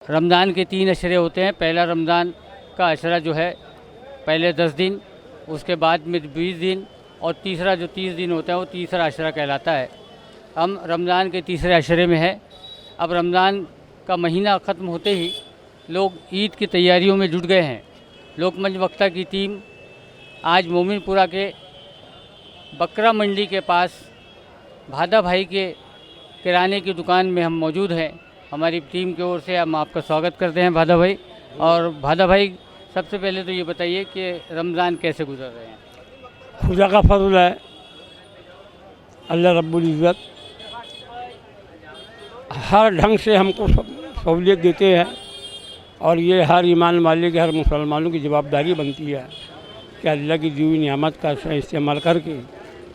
रमज़ान के 3 अशरे होते हैं। पहला रमज़ान का अशरा जो है पहले 10 दिन, उसके बाद में 20 दिन और तीसरा जो 30 दिन होता है वो तीसरा अशरा कहलाता है। हम रमज़ान के तीसरे अशरे में है। अब रमज़ान का महीना ख़त्म होते ही लोग ईद की तैयारियों में जुट गए हैं। लोकमंच वक्ता की टीम आज मोमिनपुरा के बकरा मंडी के पास भादा भाई के किराने की दुकान में हम मौजूद हैं। हमारी टीम की ओर से हम आपका स्वागत करते हैं भादा भाई। और भादा भाई, सबसे पहले तो ये बताइए कि रमज़ान कैसे गुजर रहे हैं? खुदा का फजल है, अल्लाह रब्बुल इज़्ज़त हर ढंग से हमको सहूलियत देते हैं और ये हर ईमान वाले के, हर मुसलमानों की जवाबदारी बनती है कि अल्लाह की दी हुई नियामत का इस्तेमाल करके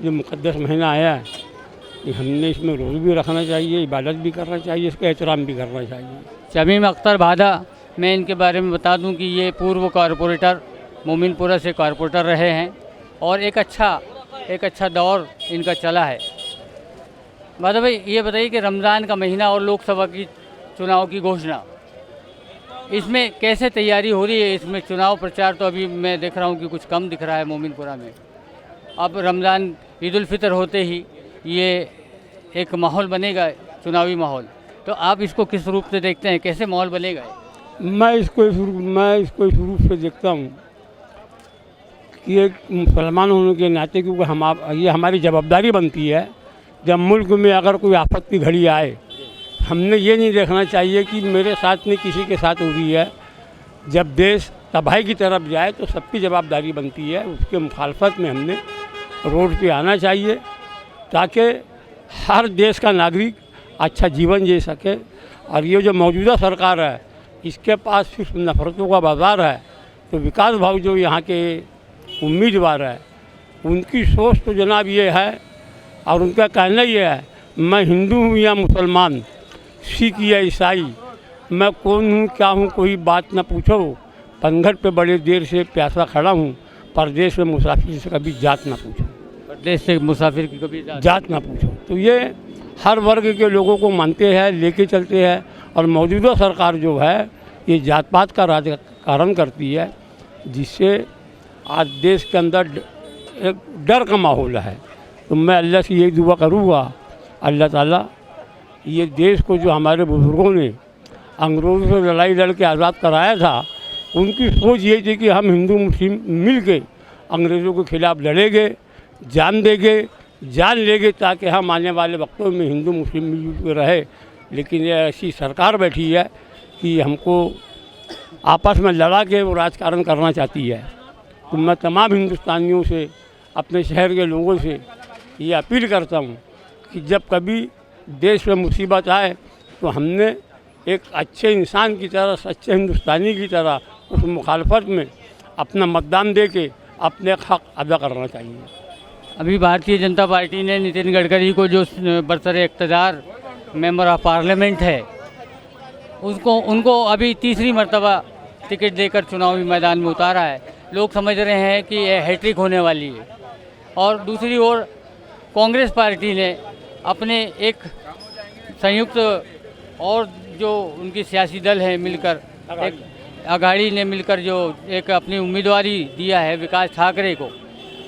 जो मुक़द्दस महीना आया है कि हमने इसमें रोज़ भी रखना चाहिए, इबादत भी करना चाहिए, इसका एहतराम भी करना चाहिए। शमीम अख्तर भादा, मैं इनके बारे में बता दूं कि ये पूर्व कॉरपोरेटर मोमिनपुरा से कॉरपोरेटर रहे हैं और एक अच्छा दौर इनका चला है। भादा भाई, ये बताइए कि रमज़ान का महीना और लोकसभा की चुनाव की घोषणा, इसमें कैसे तैयारी हो रही है? इसमें चुनाव प्रचार तो अभी मैं देख रहा हूँ कि कुछ कम दिख रहा है मोमिनपुरा में। अब रमज़ान ईद उल फितर होते ही ये एक माहौल बनेगा, चुनावी माहौल, तो आप इसको किस रूप से देखते हैं? कैसे माहौल बनेगा? मैं इसको इस रूप से देखता हूँ कि एक मुसलमान होने के नाते, क्योंकि ये हमारी जवाबदारी बनती है, जब मुल्क में अगर कोई आफत की घड़ी आए, हमने ये नहीं देखना चाहिए कि मेरे साथ नहीं किसी के साथ हो रही है। जब देश तबाही की तरफ जाए तो सबकी जवाबदारी बनती है, उसके मुखालफत में हमने रोड पे आना चाहिए ताकि हर देश का नागरिक अच्छा जीवन जी सके। और ये जो मौजूदा सरकार है, इसके पास सिर्फ नफ़रतों का बाज़ार है। तो विकास भाव जो यहाँ के उम्मीदवार है, उनकी सोच तो जनाब ये है और उनका कहना ये है, मैं हिंदू हूँ या मुसलमान, सिख या ईसाई, मैं कौन हूँ क्या हूँ कोई बात न पूछो, पनघट पे बड़े देर से प्यासा खड़ा हूँ, परदेश में मुसाफिर से कभी जात ना पूछो। परदेश से मुसाफिर की कभी जात ना पूछो। तो ये हर वर्ग के लोगों को मानते हैं, लेके चलते हैं। और मौजूदा सरकार जो है ये जात पात का राजकारण करती है, जिससे आज देश के अंदर एक डर का माहौल है। तो मैं अल्लाह से यही दुआ करूँगा, अल्लाह ताला ये देश को जो हमारे बुज़ुर्गों ने अंग्रेज़ों से लड़ाई लड़ के आज़ाद कराया था, उनकी सोच ये थी कि हम हिंदू मुस्लिम मिल के अंग्रेज़ों के ख़िलाफ़ लड़ेंगे, जान देंगे, जान लेंगे, ताकि हम आने वाले वक्तों में हिंदू मुस्लिम मिलजुल के रहे। लेकिन ये ऐसी सरकार बैठी है कि हमको आपस में लड़ा के वो राजकारण करना चाहती है। तो मैं तमाम हिंदुस्तानियों से, अपने शहर के लोगों से ये अपील करता हूँ कि जब कभी देश में मुसीबत आए तो हमने एक अच्छे इंसान की तरह, सच्चे हिंदुस्तानी की तरह उस मुखालफत में अपना मतदान दे के अपने हक़ अदा करना चाहिए। अभी भारतीय जनता पार्टी ने नितिन गडकरी को, जो बरसरे इक़्तिदार मेंबर ऑफ पार्लियामेंट है, उनको अभी तीसरी मर्तबा टिकट देकर चुनावी मैदान में उतारा है। लोग समझ रहे हैं कि यह हैट्रिक होने वाली है। और दूसरी ओर कांग्रेस पार्टी ने अपने एक संयुक्त और जो उनकी सियासी दल है मिलकर, एक अघाड़ी ने मिलकर जो एक अपनी उम्मीदवारी दिया है विकास ठाकरे को,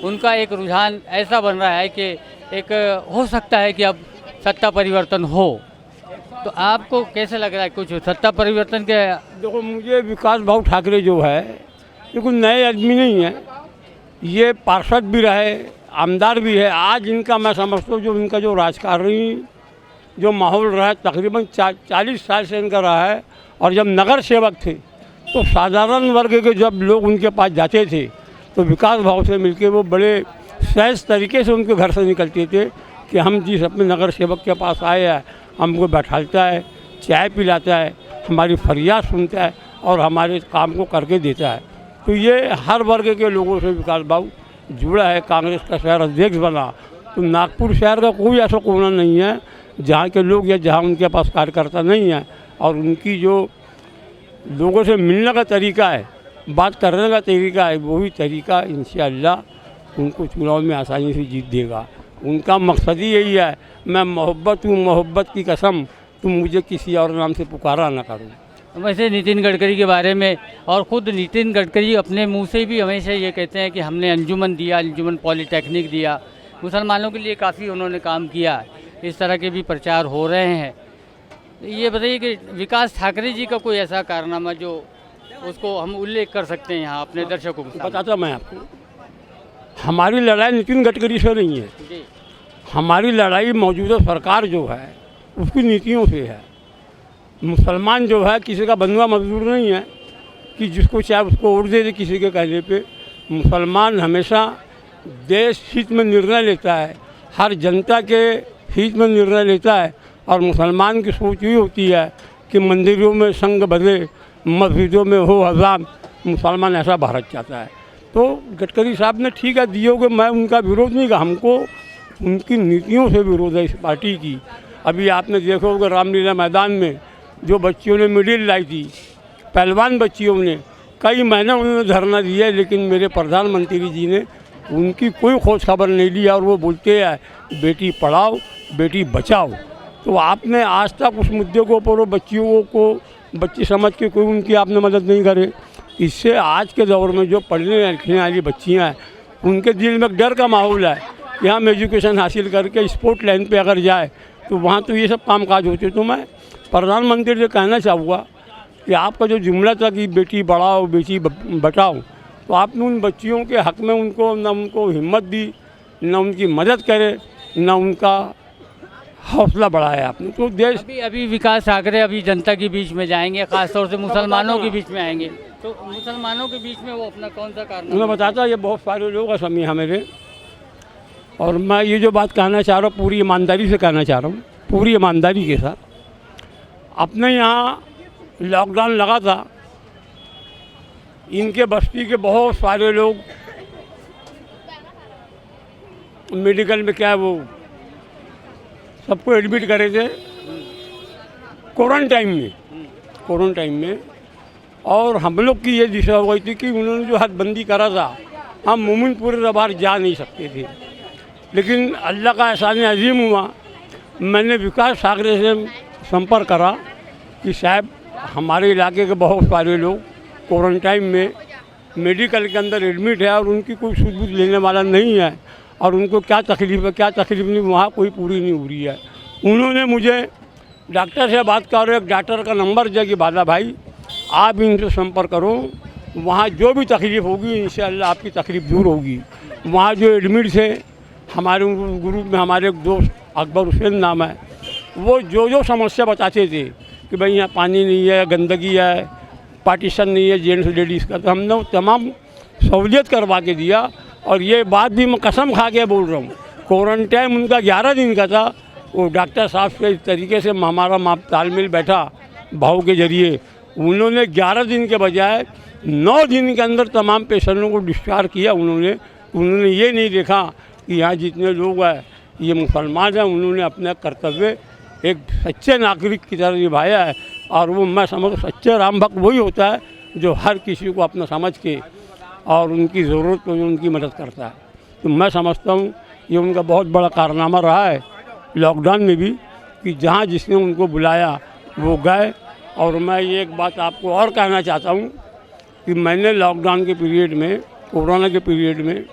उनका एक रुझान ऐसा बन रहा है कि एक हो सकता है कि अब सत्ता परिवर्तन हो। तो आपको कैसे लग रहा है, कुछ सत्ता परिवर्तन के? देखो, मुझे विकास भाव ठाकरे जो है ये कोई नए आदमी नहीं है, ये पार्षद भी रहे, आमदार भी है। आज इनका मैं समझता हूँ जो इनका जो राजकारणी जो माहौल रहा है तकरीबन 40 साल से इनका रहा है। और जब नगर सेवक थे तो साधारण वर्ग के जब लोग उनके पास जाते थे तो विकास भाव से मिलके वो बड़े सहज तरीके से उनके घर से निकलते थे कि हम जिस अपने नगर सेवक के पास आए हैं, हमको बैठाता है, चाय पिलाता है, हमारी फरियाद सुनता है और हमारे काम को करके देता है। तो ये हर वर्ग के लोगों से विकास भाव जुड़ा है। कांग्रेस का शहर अध्यक्ष बना तो नागपुर शहर का कोई ऐसा कोना नहीं है जहाँ के लोग या जहाँ उनके पास कार्यकर्ता नहीं है। और उनकी जो लोगों से मिलने का तरीका है, बात करने का तरीका है, वही तरीका इंशाअल्लाह उनको चुनाव में आसानी से जीत देगा। उनका मकसद ही यही है, मैं मोहब्बत हूँ, मोहब्बत की कसम तुम मुझे किसी और नाम से पुकारा ना करो। वैसे नितिन गडकरी के बारे में, और ख़ुद नितिन गडकरी अपने मुंह से भी हमेशा ये कहते हैं कि हमने अंजुमन दिया, अंजुमन पॉलिटेक्निक दिया, मुसलमानों के लिए काफ़ी उन्होंने काम किया। इस तरह के भी प्रचार हो रहे हैं। ये बताइए कि विकास ठाकरे जी का कोई ऐसा कारनामा जो उसको हम उल्लेख कर सकते हैं यहाँ अपने दर्शकों के सामने? बताता मैं आपको, हमारी लड़ाई नितिन गडकरी से नहीं है, जी, हमारी लड़ाई मौजूदा सरकार जो है उसकी नीतियों से है। मुसलमान जो है किसी का बंधुआ मजदूर नहीं है कि जिसको चाहे उसको वोट दे दे किसी के कहने पे। मुसलमान हमेशा देश हित में निर्णय लेता है, हर जनता के हित में निर्णय लेता है। और मुसलमान की सोच ये होती है कि मंदिरों में संग बदे, मस्जिदों में हो अज़ान। मुसलमान ऐसा भारत चाहता है। तो गडकरी साहब ने ठीक है दिए, मैं उनका विरोध नहीं किया, हमको उनकी नीतियों से विरोध है इस पार्टी की। अभी आपने देखा होगा रामलीला मैदान में जो बच्चियों ने मेडल लाई थी, पहलवान बच्चियों ने, कई महीने उन्होंने धरना दिया, लेकिन मेरे प्रधानमंत्री जी ने उनकी कोई खोज खबर नहीं ली। और वो बोलते हैं बेटी पढ़ाओ बेटी बचाओ। तो आपने आज तक उस मुद्दे के ऊपर बच्चियों को बच्ची समझ के कोई उनकी आपने मदद नहीं करे। इससे आज के दौर में जो पढ़ने लिखने वाली बच्चियाँ हैं उनके दिल में डर का माहौल है कि हम एजुकेशन हासिल करके स्पोर्ट लाइन पे अगर जाए तो वहाँ तो ये सब कामकाज होते। तो मैं प्रधानमंत्री से कहना चाहूँगा कि आपका जो जुमला था कि बेटी बढ़ाओ बेटी बचाओ, तो आपने उन बच्चियों के हक़ में उनको हिम्मत दी, न उनकी मदद करे, न उनका हौसला बढ़ाया आपने। तो देश अभी विकास ठाकरे अभी जनता के बीच में जाएंगे, ख़ासतौर से मुसलमानों के बीच में आएंगे, तो मुसलमानों के बीच में वो अपना कौन सा कारनामा? मैं बताता, ये बहुत सारे लोग हैं समी मेरे, और मैं ये जो बात कहना चाह रहा हूँ पूरी ईमानदारी से कहना चाह रहा हूँ, पूरी ईमानदारी के साथ। अपने यहाँ लॉकडाउन लगा था, इनके बस्ती के बहुत सारे लोग मेडिकल में क्या है वो सबको एडमिट करे थे क्वारंटाइन में। और हम लोग की ये दिशा हो गई थी कि उन्होंने जो हदबंदी करा था हम मोमिनपुर बाहर जा नहीं सकते थे, लेकिन अल्लाह का एहसान अजीम हुआ, मैंने विकास ठाकरे से संपर्क करा कि साहब हमारे इलाके के बहुत सारे लोग क्वारंटाइन में मेडिकल के अंदर एडमिट है और उनकी कोई सूझबूझ लेने वाला नहीं है, और उनको क्या तकलीफ़ है क्या तकलीफ़ नहीं वहाँ कोई पूरी नहीं हो रही है। उन्होंने मुझे डॉक्टर से बात कर रहे, एक डॉक्टर का नंबर दिया कि बाला भाई आप इनसे संपर्क करो, वहाँ जो भी तकलीफ़ होगी इंशाअल्लाह आपकी तकलीफ़ दूर होगी। वहाँ जो एडमिट थे हमारे ग्रुप में हमारे एक दोस्त अकबर हुसैन नाम है, वो जो समस्या बताते थे कि भाई यहाँ पानी नहीं है, गंदगी है, पार्टीशन नहीं है जेंट्स लेडीज़ का, तो हमने तमाम सहूलियत करवा के दिया। और ये बात भी मैं कसम खा के बोल रहा हूँ, क्वारंटाइन उनका 11 दिन का था, वो डॉक्टर साहब से इस तरीके से हमारा तालमेल बैठा भाव के जरिए, उन्होंने 11 दिन के बजाय 9 दिन के अंदर तमाम पेशेंटों को डिस्चार्ज किया। उन्होंने ये नहीं देखा कि यहाँ जितने लोग हैं ये मुसलमान हैं, उन्होंने अपना कर्तव्य एक सच्चे नागरिक की तरह निभाया है। और वो मैं समझ सच्चे राम भक्त वही होता है जो हर किसी को अपना समझ के और उनकी ज़रूरत पर उनकी मदद करता है। तो मैं समझता हूँ ये उनका बहुत बड़ा कारनामा रहा है लॉकडाउन में भी, कि जहाँ जिसने उनको बुलाया वो गए। और मैं ये एक बात आपको और कहना चाहता हूँ कि मैंने लॉकडाउन के पीरियड में, कोरोना के पीरियड में,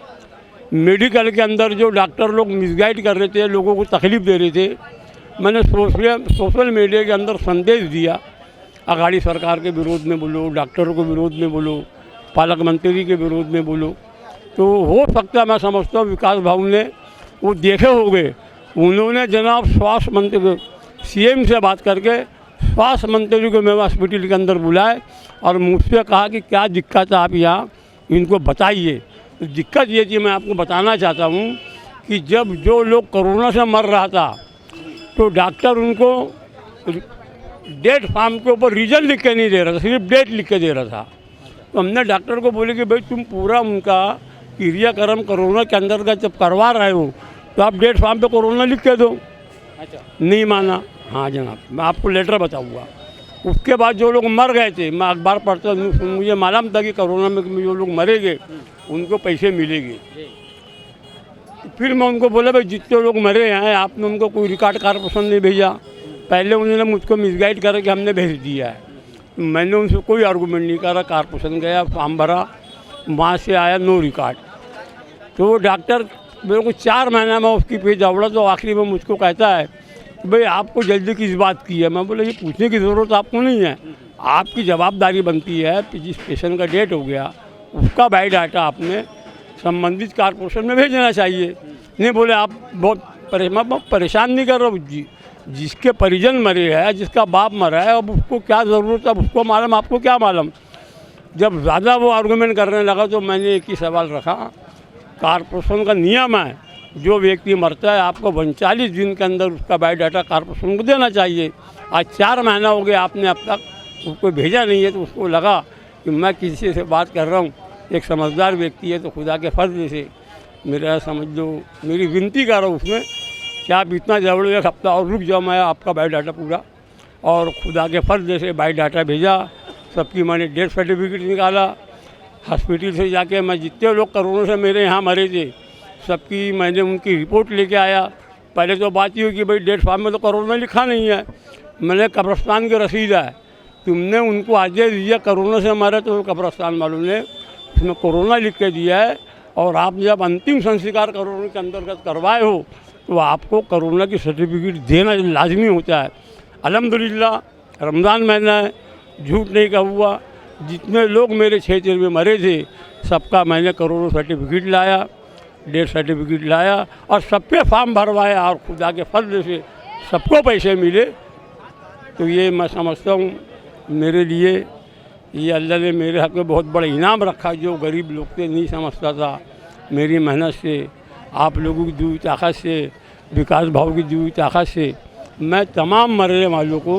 मेडिकल के अंदर जो डॉक्टर लोग मिसगाइड कर रहे थे, लोगों को तकलीफ़ दे रहे थे, मैंने सोशल मीडिया के अंदर संदेश दिया, अगाड़ी सरकार के विरोध में बोलो, डॉक्टरों के विरोध में बोलो, पालक मंत्री के विरोध में बोलो। तो हो सकता है मैं समझता हूँ विकास भाऊ ने वो देखे होंगे, उन्होंने जनाब स्वास्थ्य मंत्री सीएम से बात करके स्वास्थ्य मंत्री को मैं हॉस्पिटल के अंदर बुलाए और मुझसे कहा कि क्या दिक्कत है आप यहाँ इनको बताइए। तो दिक्कत ये थी, मैं आपको बताना चाहता हूँ कि जब जो लोग कोरोना से मर रहा था तो डॉक्टर उनको डेट फॉर्म के ऊपर रीजन लिख के नहीं दे रहा था, सिर्फ डेट लिख के दे रहा था। तो हमने डॉक्टर को बोले कि भाई तुम पूरा उनका क्रियाक्रम कोरोना के अंतर्गत जब करवा रहे हो तो आप डेट फॉर्म पे कोरोना लिख के दो। अच्छा, नहीं माना। हाँ जनाब, मैं आपको लेटर बताऊँगा। उसके बाद जो लोग मर गए थे, मैं अखबार पढ़ता, मुझे मालूम था कि कोरोना में जो लोग मरेंगे उनको पैसे मिलेंगे। फिर मैं उनको बोला भाई जितने लोग मरे हैं आपने उनको कोई रिकॉर्ड कारपोरेशन नहीं भेजा, पहले उन्होंने मुझको मिसगाइड करके हमने भेज दिया है। मैंने उनसे कोई आर्गूमेंट नहीं करा, कारपोरेशन गया, फॉर्म भरा, वहाँ से आया नो रिकॉर्ड। तो वो डॉक्टर मेरे को 4 महीना में उसकी पेज दौड़ा, तो आखिरी में मुझको कहता है भाई आपको जल्दी किस बात की है। मैं बोला ये पूछने की ज़रूरत आपको नहीं है, आपकी जवाबदारी बनती है कि जिस पेशेंट का डेट हो गया उसका बायोडाटा आपने संबंधित कारपोरेशन में भेजना चाहिए। नहीं बोले आप बहुत परेशान नहीं कर रहा हूँ जी, जिसके परिजन मरे हैं, जिसका बाप मरा है, अब उसको क्या ज़रूरत है, अब उसको मालूम, आपको क्या मालूम। जब ज़्यादा वो आर्गूमेंट करने लगा तो मैंने एक ही सवाल रखा, कारपोरेशन का नियम है जो व्यक्ति मरता है आपको 39 दिन के अंदर उसका बायोडाटा कारपोरेशन को देना चाहिए। आज 4 महीना हो गया, आपने अब तक उसको भेजा नहीं है। तो उसको लगा कि मैं किसी से बात कर रहा हूँ, एक समझदार व्यक्ति है, तो खुदा के फर्ज से मेरा समझ लो, मेरी विनती कर रहा हूँ उसमें कि आप इतना जरूर 1 हफ्ता और रुक जाओ, मैं आपका बायोडाटा पूरा, और खुदा के फर्ज से बायोडाटा भेजा। सबकी मैंने डेथ सर्टिफिकेट निकाला, हॉस्पिटल से जाके मैं जितने लोग कोरोना से मेरे यहाँ मरे थे सबकी मैंने उनकी रिपोर्ट लेके आया। पहले तो बात ये हुई कि भाई डेट फॉर्म में तो कोरोना लिखा नहीं है। मैंने कब्रस्तान की रसीद है, तुमने उनको आदेश दिया कोरोना से मरे तो कब्रस्तान वालों ने उसमें कोरोना लिख के दिया है, और आप जब अंतिम संस्कार कोरोना के अंतर्गत करवाए हो तो आपको कोरोना की सर्टिफिकेट देना लाजमी होता है। अल्हम्दुलिल्लाह रमज़ान महीना है, झूठ नहीं कहूँगा, जितने लोग मेरे क्षेत्र में मरे थे सबका मैंने कोरोना सर्टिफिकेट लाया, डेथ सर्टिफिकेट लाया, और सब पे फॉर्म भरवाया, और खुदा के फर्ज से सबको पैसे मिले। तो ये मैं समझता हूँ मेरे लिए ये अल्लाह ने मेरे हक़ में बहुत बड़ा इनाम रखा, जो गरीब लोग थे नहीं समझता था। मेरी मेहनत से, आप लोगों की दी हुई ताकत से, विकास भाव की दी हुई ताकत से मैं तमाम मरने वालों को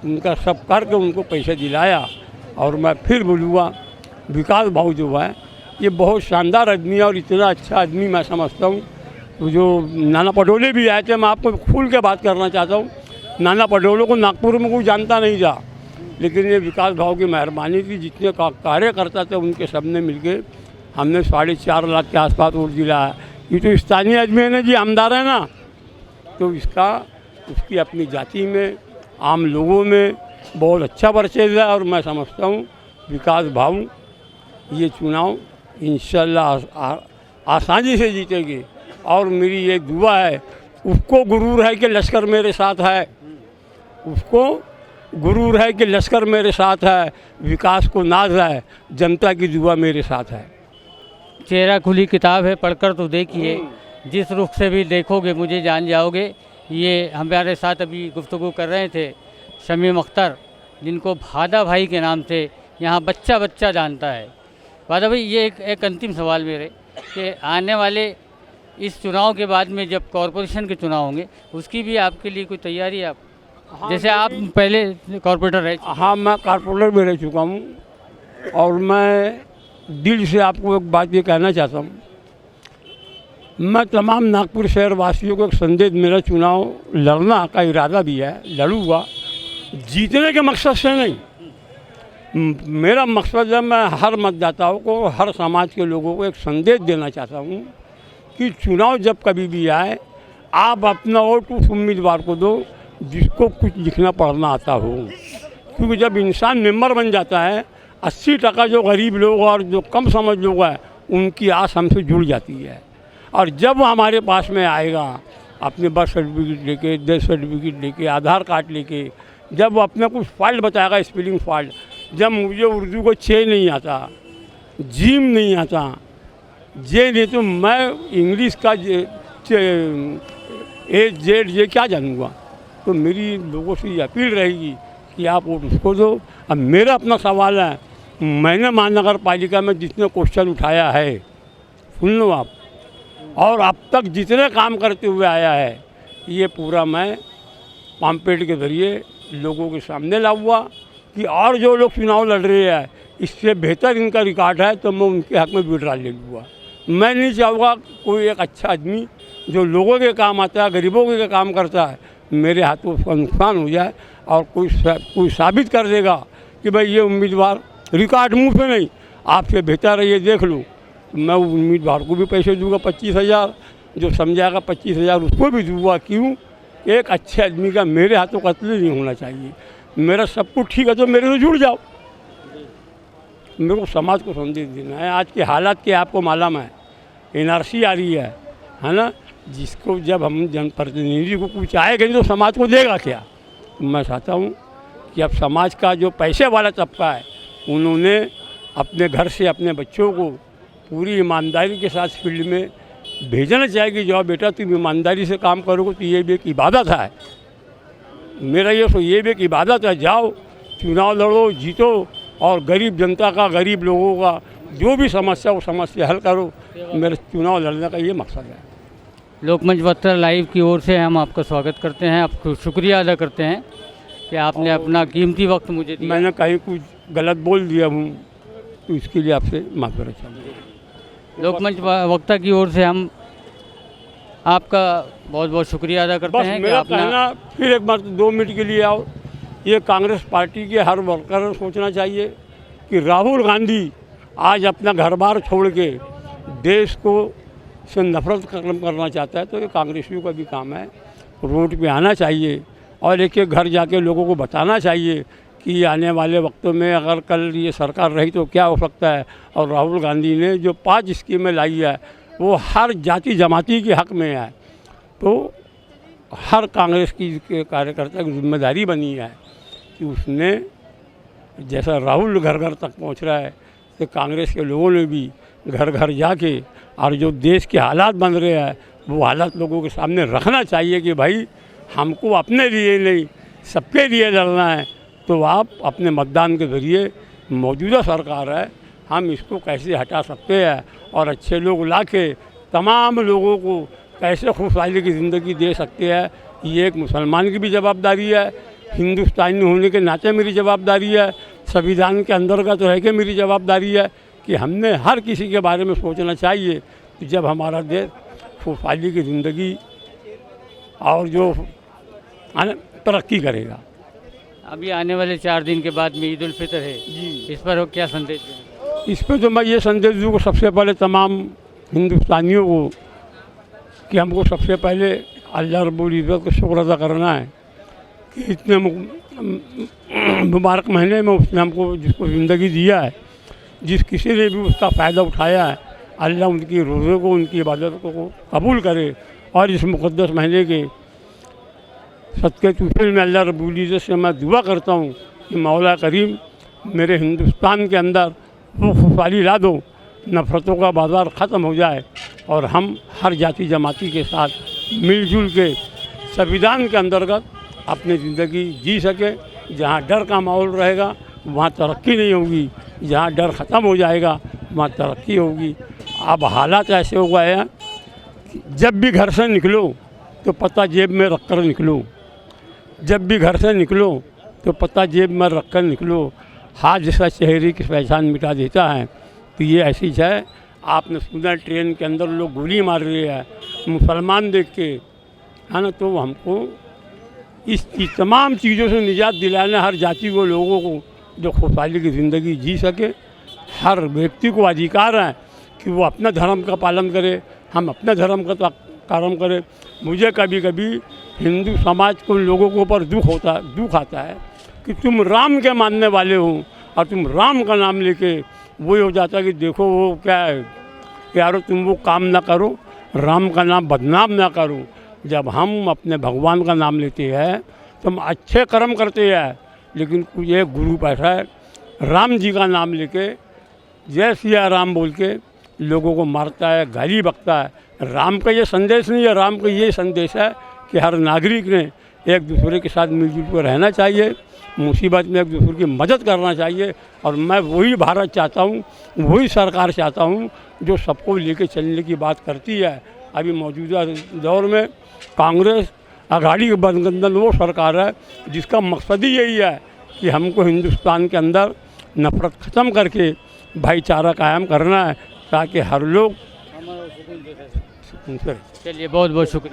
उनका सब करके उनको पैसे दिलाया। और मैं फिर बोलूँगा विकास भाव जो है ये बहुत शानदार आदमी है, और इतना अच्छा आदमी मैं समझता हूँ। तो जो नाना पटोले भी आए थे, मैं आपको खुल के बात करना चाहता हूँ, नाना पटोले को नागपुर में कोई जानता नहीं था, लेकिन ये विकास भाव की मेहरबानी थी। जितने कार्यकर्ता थे उनके सब ने मिल हमने 4.5 लाख के आसपास वोट दिला है। ये तो स्थानीय आदमी है ना जी, आमदार है ना, तो इसका उसकी अपनी जाति में, आम लोगों में बहुत अच्छा परचेज है। और मैं समझता हूँ विकास भाव ये चुनाव इंशाल्लाह आसानी से जीतेगी। और मेरी ये दुआ है, उसको गुरूर है कि लश्कर मेरे साथ है, उसको गुरूर है कि लश्कर मेरे साथ है, विकास को नाज है, जनता की दुआ मेरे साथ है। चेहरा खुली किताब है, पढ़कर तो देखिए, जिस रुख से भी देखोगे मुझे जान जाओगे। ये हमारे साथ अभी गुफ्तगू कर रहे थे शमीम अख्तर, जिनको भादा भाई के नाम से यहाँ बच्चा बच्चा जानता है। भादा भाई, ये एक अंतिम सवाल मेरे कि आने वाले इस चुनाव के बाद में जब कॉरपोरेशन के चुनाव होंगे, उसकी भी आपके लिए कोई तैयारी है? आप जैसे आप पहले कॉरपोरेटर रहे। हाँ, मैं कॉरपोरेटर में रह चुका हूँ, और मैं दिल से आपको एक बात ये कहना चाहता हूँ, मैं तमाम नागपुर शहर वासियों को एक संदेश, मेरा चुनाव लड़ना का इरादा भी है, लड़ूंगा, जीतने के मकसद से नहीं। मेरा मकसद है मैं हर मतदाताओं को, हर समाज के लोगों को एक संदेश देना चाहता हूँ कि चुनाव जब कभी भी आए, आप अपना वोट उस उम्मीदवार को दो जिसको कुछ लिखना पढ़ना आता हो। क्योंकि जब इंसान मेंबर बन जाता है, 80% जो गरीब लोग और जो कम समझ लोग हैं उनकी आस हमसे जुड़ जाती है। और जब वो हमारे पास में आएगा अपने बर्थ सर्टिफिकेट लेके, डेथ सर्टिफिकेट लेके, आधार कार्ड लेके, जब वो अपने कुछ फाइल बताएगा, स्पेलिंग फाइल, जब मुझे उर्दू को चे नहीं आता, जीम नहीं आता, जे नहीं, तो मैं इंग्लिश का जेड ये क्या जानूँगा। तो मेरी लोगों से ये अपील रहेगी कि आप वोट उसको दो। अब मेरा अपना सवाल है, मैंने महानगर पालिका में जितने क्वेश्चन उठाया है, सुन लो आप, और अब तक जितने काम करते हुए आया है, ये पूरा मैं पम्पलेट के ज़रिए लोगों के सामने लाऊंगा कि और जो लोग चुनाव लड़ रहे हैं इससे बेहतर इनका रिकॉर्ड है तो मैं उनके हक़ में विड्रॉ ले लूँगा। मैं नहीं चाहूँगा कोई एक अच्छा आदमी जो लोगों के काम आता है, गरीबों के काम करता है, मेरे हाथों उसका नुकसान हो जाए और कोई साबित कर देगा कि भाई ये उम्मीदवार, रिकॉर्ड मुँह पे नहीं, आपसे बेहतर है, ये देख लो, मैं उम्मीदवार को भी पैसे दूंगा 25,000, जो समझाएगा 25,000 उसको भी दूंगा। क्यों? एक अच्छे आदमी का मेरे हाथों कत्ल नहीं होना चाहिए। मेरा सब कुछ ठीक है तो मेरे से जुड़ जाओ। मेरे को समाज को संदेश देना है। आज के हालात के आपको मालूम है, NRC आ रही है ना, जिसको जब हम जनप्रतिनिधि को कुछ आएगा तो समाज को देगा क्या। मैं चाहता हूँ कि अब समाज का जो पैसे वाला तबका है उन्होंने अपने घर से अपने बच्चों को पूरी ईमानदारी के साथ फील्ड में भेजना चाहिए कि जाओ बेटा तुम ईमानदारी से काम करोगे तो ये भी एक इबादत है। मेरा ये भी एक इबादत है। जाओ चुनाव लड़ो, जीतो और गरीब जनता का, गरीब लोगों का जो भी समस्या वो समस्या हल करो। मेरे चुनाव लड़ने का ये मकसद है। लोकमंच वस्त्र लाइव की ओर से हम आपका स्वागत करते हैं, आपको शुक्रिया अदा करते हैं कि आपने अपना कीमती वक्त मुझे दिया। मैंने कहीं कुछ गलत बोल दिया हूँ तो इसके लिए आपसे माफ़ी चाहूँगा। लोकमंच वक्ता की ओर से हम आपका बहुत बहुत शुक्रिया अदा करते हैं। मेरा कहना फिर एक बार 2 मिनट के लिए आओ, ये कांग्रेस पार्टी के हर वर्कर को सोचना चाहिए कि राहुल गांधी आज अपना घर बार छोड़ के देश को से नफरत खत्म करना चाहता है तो ये कांग्रेसियों का भी काम है। रोड पे आना चाहिए और एक एक घर जाके लोगों को बताना चाहिए कि आने वाले वक्तों में अगर कल ये सरकार रही तो क्या हो सकता है। और राहुल गांधी ने जो 5 स्कीमें लाई है वो हर जाति जमाती के हक़ में है। तो हर कांग्रेस की कार्यकर्ता की जिम्मेदारी बनी है कि उसने, जैसा राहुल घर घर तक पहुंच रहा है, तो कांग्रेस के लोगों ने भी घर घर जाके और जो देश के हालात बन रहे हैं वो हालात लोगों के सामने रखना चाहिए कि भाई हमको अपने लिए नहीं सबके लिए लड़ना है। तो आप अपने मतदान के ज़रिए मौजूदा सरकार है हम इसको कैसे हटा सकते हैं और अच्छे लोग ला के तमाम लोगों को कैसे खुशहाली की ज़िंदगी दे सकते हैं। ये एक मुसलमान की भी जवाबदारी है, हिंदुस्तानी होने के नाते मेरी जवाबदारी है, संविधान के अंतर्गत रह के मेरी जवाबदारी है कि हमने हर किसी के बारे में सोचना चाहिए कि जब हमारा देश खुशहाली की ज़िंदगी और जो तरक्की करेगा। अभी आने वाले 4 दिन के बाद में ईद उल फितर है जी, इस पर क्या संदेश दें? इस पर तो मैं ये संदेश दूँ सबसे पहले तमाम हिंदुस्तानियों को कि हमको सबसे पहले अल्लाह रब्बुल इज़्ज़त को शुक्र अदा करना है कि इतने मुबारक महीने में उसने हमको जिसको ज़िंदगी दिया है, जिस किसी ने भी उसका फ़ायदा उठाया है, अल्लाह उनकी रोज़े को उनकी इबादत को कबूल करे। और इस मुक़द्दस महीने के सदक़े तुफ़ैल में अल्लाह रब्बुल इज़्ज़त से मैं दुआ करता हूँ कि मौला करीम मेरे हिंदुस्तान के अंदर वो खुशहाली ला दो, नफ़रतों का बाज़ार ख़त्म हो जाए और हम हर जाति जमाती के साथ मिलजुल के संविधान के अंतर्गत अपनी ज़िंदगी जी सके। जहाँ डर का माहौल रहेगा वहाँ तरक्की नहीं होगी, जहाँ डर ख़त्म हो जाएगा वहाँ तरक्की होगी। अब हालात ऐसे हो गए हैं कि जब भी घर से निकलो तो पता जेब में रख कर निकलो, जब भी घर से निकलो तो पता जेब में रख कर निकलो। हाथ जैसा चेहरे की पहचान मिटा देता है। तो ये ऐसी है, आपने सुना ट्रेन के अंदर लोग गोली मार रहे हैं मुसलमान देख के, है ना। तो हमको इस तमाम चीज़ों से निजात दिलाना, हर जाति को लोगों को जो खुशहाली की ज़िंदगी जी सके। हर व्यक्ति को अधिकार है कि वो अपना धर्म का पालन करे, हम अपने धर्म का कर्म करें। मुझे कभी कभी हिंदू समाज को लोगों के ऊपर दुख आता है कि तुम राम के मानने वाले हो और तुम राम का नाम लेके वही हो जाता है कि देखो वो क्या है यारो, तुम वो काम ना करो, राम का नाम बदनाम ना करो। जब हम अपने भगवान का नाम लेते हैं तो हम अच्छे कर्म करते हैं, लेकिन कुछ एक ग्रुप ऐसा है राम जी का नाम लेके जय सिया राम बोल के लोगों को मारता है, गाली बकता है। राम का ये संदेश नहीं है, राम का ये संदेश है कि हर नागरिक ने एक दूसरे के साथ मिलजुल कर रहना चाहिए, मुसीबत में एक दूसरे की मदद करना चाहिए। और मैं वही भारत चाहता हूँ, वही सरकार चाहता हूँ जो सबको लेके चलने की बात करती है। अभी मौजूदा दौर में कांग्रेस अघाड़ी गठबंधन वो सरकार है जिसका मकसद ही यही है कि हमको हिंदुस्तान के अंदर नफरत ख़त्म करके भाईचारा कायम करना है ताकि हर लोग सुकून से। चलिए बहुत बहुत शुक्रिया।